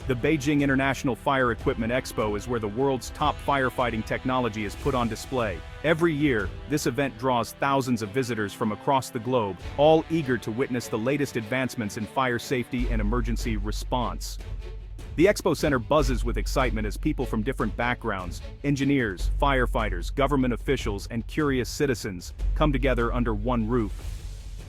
The Beijing International Fire Equipment Expo is where the world's top firefighting technology is put on display. Every year, this event draws thousands of visitors from across the globe, all eager to witness the latest advancements in fire safety and emergency response. The Expo Center buzzes with excitement as people from different backgrounds, engineers, firefighters, government officials, and curious citizens, come together under one roof.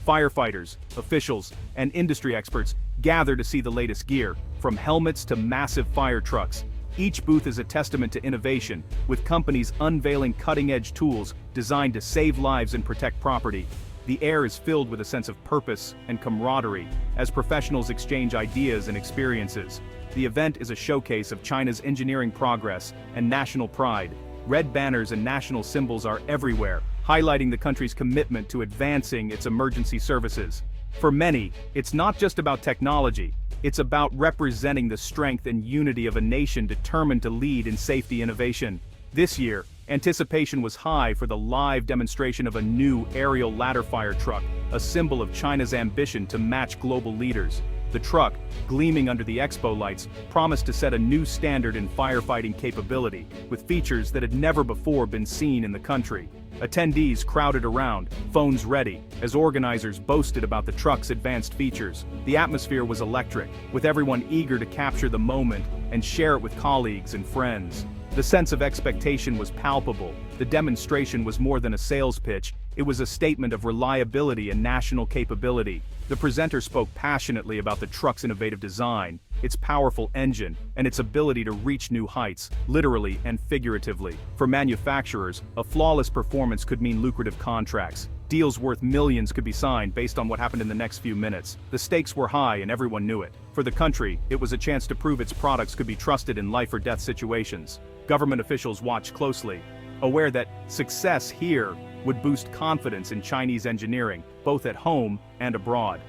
Firefighters, officials, and industry experts gather to see the latest gear, from helmets to massive fire trucks. Each booth is a testament to innovation, with companies unveiling cutting-edge tools designed to save lives and protect property. The air is filled with a sense of purpose and camaraderie as professionals exchange ideas and experiences. The event is a showcase of China's engineering progress and national pride. Red banners and national symbols are everywhere, highlighting the country's commitment to advancing its emergency services. For many, it's not just about technology, it's about representing the strength and unity of a nation determined to lead in safety innovation. This year, anticipation was high for the live demonstration of a new aerial ladder fire truck, a symbol of China's ambition to match global leaders. The truck, gleaming under the expo lights, promised to set a new standard in firefighting capability, with features that had never before been seen in the country. Attendees crowded around, phones ready, as organizers boasted about the truck's advanced features. The atmosphere was electric, with everyone eager to capture the moment and share it with colleagues and friends. The sense of expectation was palpable. The demonstration was more than a sales pitch, it was a statement of reliability and national capability. The presenter spoke passionately about the truck's innovative design, its powerful engine, and its ability to reach new heights, literally and figuratively. For manufacturers, a flawless performance could mean lucrative contracts. Deals worth millions could be signed based on what happened in the next few minutes. The stakes were high and everyone knew it. For the country, it was a chance to prove its products could be trusted in life or death situations. Government officials watched closely, aware that success here would boost confidence in Chinese engineering, both at home and abroad.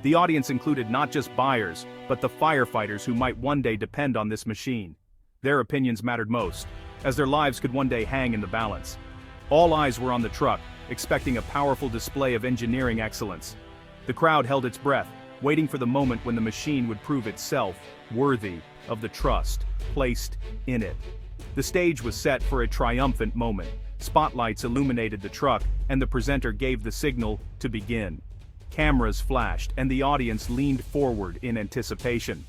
The audience included not just buyers, but the firefighters who might one day depend on this machine. Their opinions mattered most, as their lives could one day hang in the balance. All eyes were on the truck, expecting a powerful display of engineering excellence. The crowd held its breath, waiting for the moment when the machine would prove itself worthy of the trust placed in it. The stage was set for a triumphant moment. Spotlights illuminated the truck, and the presenter gave the signal to begin. Cameras flashed, and the audience leaned forward in anticipation.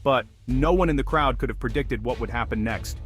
But no one in the crowd could have predicted what would happen next.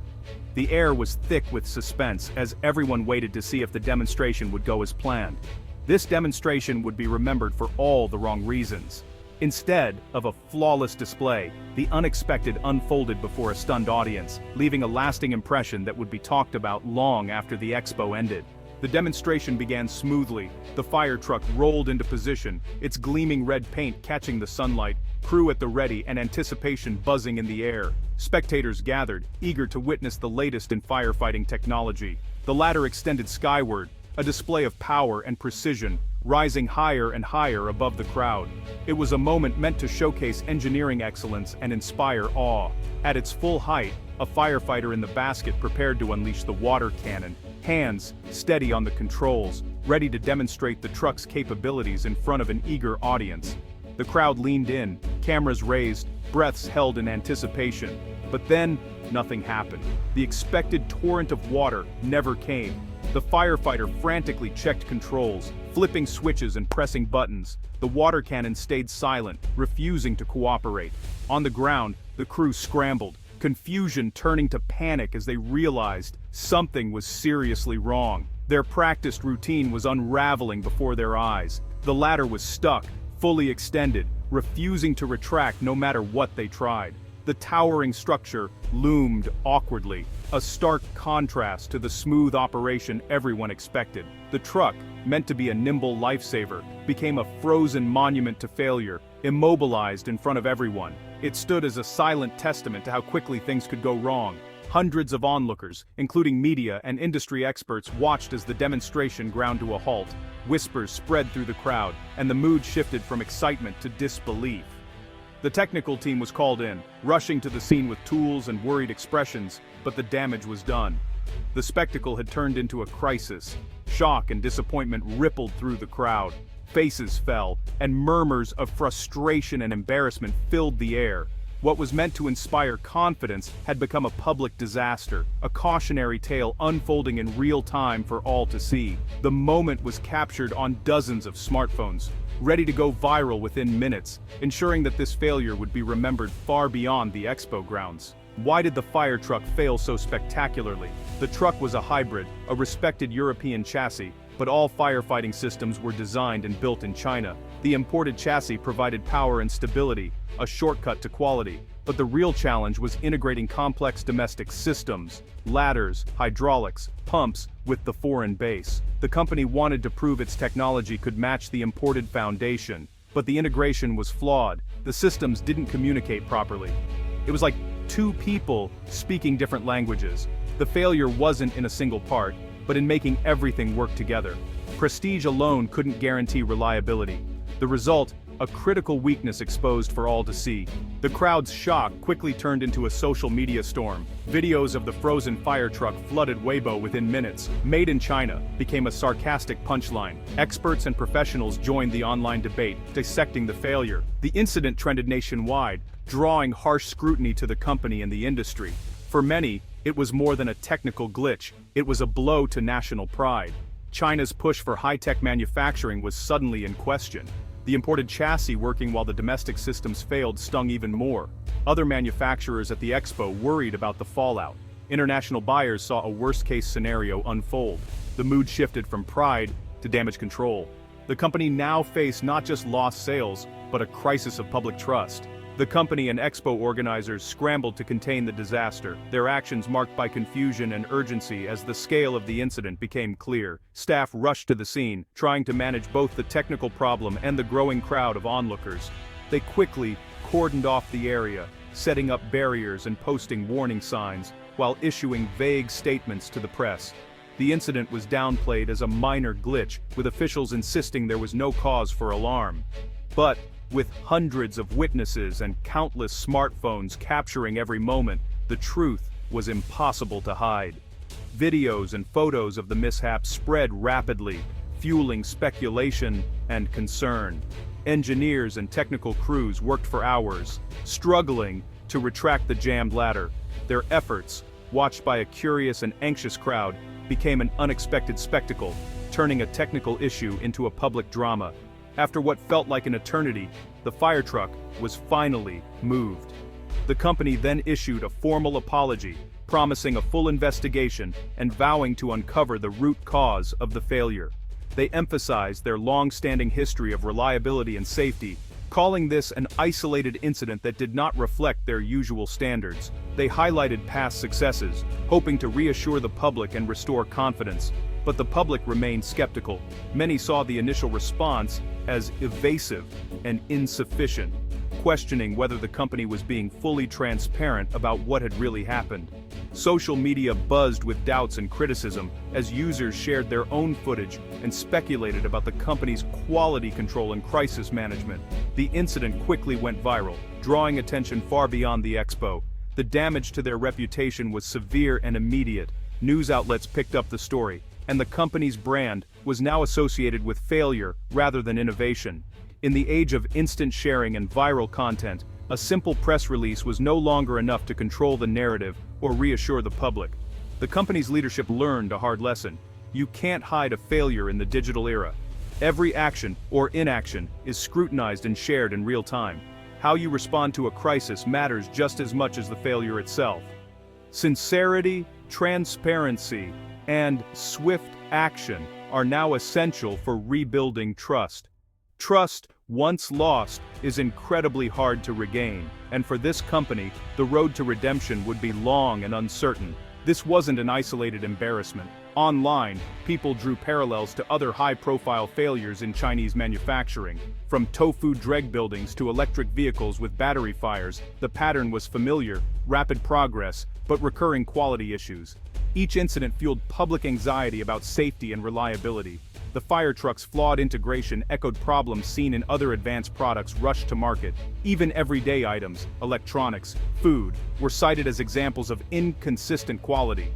The air was thick with suspense as everyone waited to see if the demonstration would go as planned. This demonstration would be remembered for all the wrong reasons. Instead of a flawless display, the unexpected unfolded before a stunned audience, leaving a lasting impression that would be talked about long after the expo ended. The demonstration began smoothly. The fire truck rolled into position, its gleaming red paint catching the sunlight, crew at the ready and anticipation buzzing in the air. Spectators gathered, eager to witness the latest in firefighting technology. The ladder extended skyward, a display of power and precision, rising higher and higher above the crowd. It was a moment meant to showcase engineering excellence and inspire awe. At its full height, a firefighter in the basket prepared to unleash the water cannon, hands steady on the controls, ready to demonstrate the truck's capabilities in front of an eager audience. The crowd leaned in, cameras raised, breaths held in anticipation. But then, nothing happened. The expected torrent of water never came. The firefighter frantically checked controls, flipping switches and pressing buttons. The water cannon stayed silent, refusing to cooperate. On the ground, the crew scrambled, confusion turning to panic as they realized something was seriously wrong. Their practiced routine was unraveling before their eyes. The ladder was stuck, fully extended, refusing to retract no matter what they tried. The towering structure loomed awkwardly, a stark contrast to the smooth operation everyone expected. The truck, meant to be a nimble lifesaver, became a frozen monument to failure, immobilized in front of everyone. It stood as a silent testament to how quickly things could go wrong. Hundreds of onlookers, including media and industry experts, watched as the demonstration ground to a halt. Whispers spread through the crowd, and the mood shifted from excitement to disbelief. The technical team was called in, rushing to the scene with tools and worried expressions, but the damage was done. The spectacle had turned into a crisis. Shock and disappointment rippled through the crowd. Faces fell, and murmurs of frustration and embarrassment filled the air. What was meant to inspire confidence had become a public disaster, a cautionary tale unfolding in real time for all to see. The moment was captured on dozens of smartphones, ready to go viral within minutes, ensuring that this failure would be remembered far beyond the expo grounds. Why did the fire truck fail so spectacularly? The truck was a hybrid, a respected European chassis, but all firefighting systems were designed and built in China. The imported chassis provided power and stability, a shortcut to quality. But the real challenge was integrating complex domestic systems, ladders, hydraulics, pumps, with the foreign base. The company wanted to prove its technology could match the imported foundation, but the integration was flawed. The systems didn't communicate properly. It was like two people speaking different languages. The failure wasn't in a single part, but in making everything work together. Prestige alone couldn't guarantee reliability. The result, a critical weakness exposed for all to see. The crowd's shock quickly turned into a social media storm. Videos of the frozen fire truck flooded Weibo within minutes. Made in China became a sarcastic punchline. Experts and professionals joined the online debate, dissecting the failure. The incident trended nationwide, drawing harsh scrutiny to the company and the industry. For many, it was more than a technical glitch. It was a blow to national pride. China's push for high-tech manufacturing was suddenly in question. The imported chassis working while the domestic systems failed stung even more. Other manufacturers at the expo worried about the fallout. International buyers saw a worst-case scenario unfold. The mood shifted from pride to damage control. The company now faced not just lost sales, but a crisis of public trust. The company and expo organizers scrambled to contain the disaster, their actions marked by confusion and urgency as the scale of the incident became clear. Staff rushed to the scene, trying to manage both the technical problem and the growing crowd of onlookers. They quickly cordoned off the area, setting up barriers and posting warning signs, while issuing vague statements to the press. The incident was downplayed as a minor glitch, with officials insisting there was no cause for alarm. But with hundreds of witnesses and countless smartphones capturing every moment, the truth was impossible to hide. Videos and photos of the mishap spread rapidly, fueling speculation and concern. Engineers and technical crews worked for hours, struggling to retract the jammed ladder. Their efforts, watched by a curious and anxious crowd, became an unexpected spectacle, turning a technical issue into a public drama. After what felt like an eternity, the fire truck was finally moved. The company then issued a formal apology, promising a full investigation and vowing to uncover the root cause of the failure. They emphasized their long-standing history of reliability and safety, calling this an isolated incident that did not reflect their usual standards. They highlighted past successes, hoping to reassure the public and restore confidence. But the public remained skeptical. Many saw the initial response as evasive and insufficient, questioning whether the company was being fully transparent about what had really happened. Social media buzzed with doubts and criticism as users shared their own footage and speculated about the company's quality control and crisis management. The incident quickly went viral, drawing attention far beyond the expo. The damage to their reputation was severe and immediate. News outlets picked up the story, and the company's brand was now associated with failure rather than innovation. In the age of instant sharing and viral content, a simple press release was no longer enough to control the narrative or reassure the public. The company's leadership learned a hard lesson. You can't hide a failure in the digital era. Every action or inaction is scrutinized and shared in real time. How you respond to a crisis matters just as much as the failure itself. Sincerity, transparency, and swift action are now essential for rebuilding trust. Trust, once lost, is incredibly hard to regain, and for this company, the road to redemption would be long and uncertain. This wasn't an isolated embarrassment. Online, people drew parallels to other high-profile failures in Chinese manufacturing. From tofu dreg buildings to electric vehicles with battery fires, the pattern was familiar: rapid progress, but recurring quality issues. Each incident fueled public anxiety about safety and reliability. The fire truck's flawed integration echoed problems seen in other advanced products rushed to market. Even everyday items, electronics, food, were cited as examples of inconsistent quality.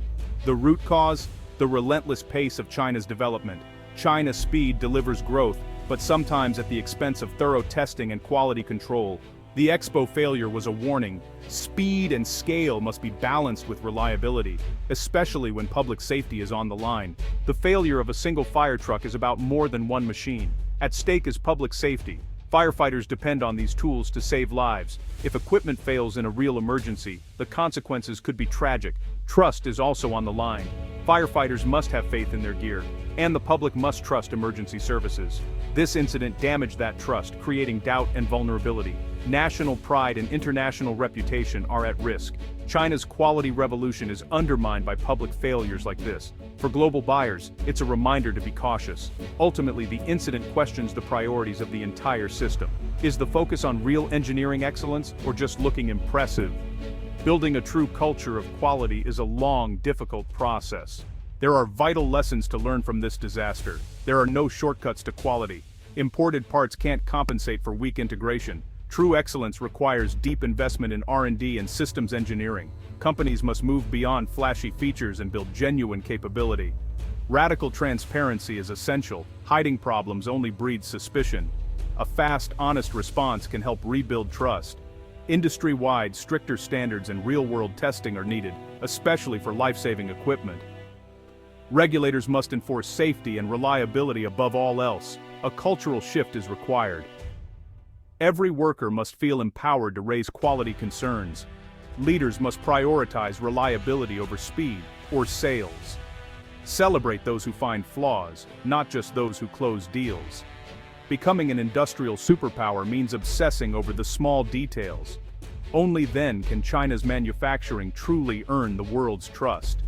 The root cause? The relentless pace of China's development. China's speed delivers growth, but sometimes at the expense of thorough testing and quality control. The Expo failure was a warning. Speed and scale must be balanced with reliability, especially when public safety is on the line. The failure of a single fire truck is about more than one machine. At stake is public safety. Firefighters depend on these tools to save lives. If equipment fails in a real emergency, the consequences could be tragic. Trust is also on the line. Firefighters must have faith in their gear, and the public must trust emergency services. This incident damaged that trust, creating doubt and vulnerability. National pride and international reputation are at risk. China's quality revolution is undermined by public failures like this. For global buyers, it's a reminder to be cautious. Ultimately, the incident questions the priorities of the entire system. Is the focus on real engineering excellence or just looking impressive? Building a true culture of quality is a long, difficult process. There are vital lessons to learn from this disaster. There are no shortcuts to quality. Imported parts can't compensate for weak integration. True excellence requires deep investment in R&D and systems engineering. Companies must move beyond flashy features and build genuine capability. Radical transparency is essential. Hiding problems only breeds suspicion. A fast, honest response can help rebuild trust. Industry-wide, stricter standards and real-world testing are needed, especially for life-saving equipment. Regulators must enforce safety and reliability above all else. A cultural shift is required. Every worker must feel empowered to raise quality concerns. Leaders must prioritize reliability over speed or sales. Celebrate those who find flaws, not just those who close deals. Becoming an industrial superpower means obsessing over the small details. Only then can China's manufacturing truly earn the world's trust.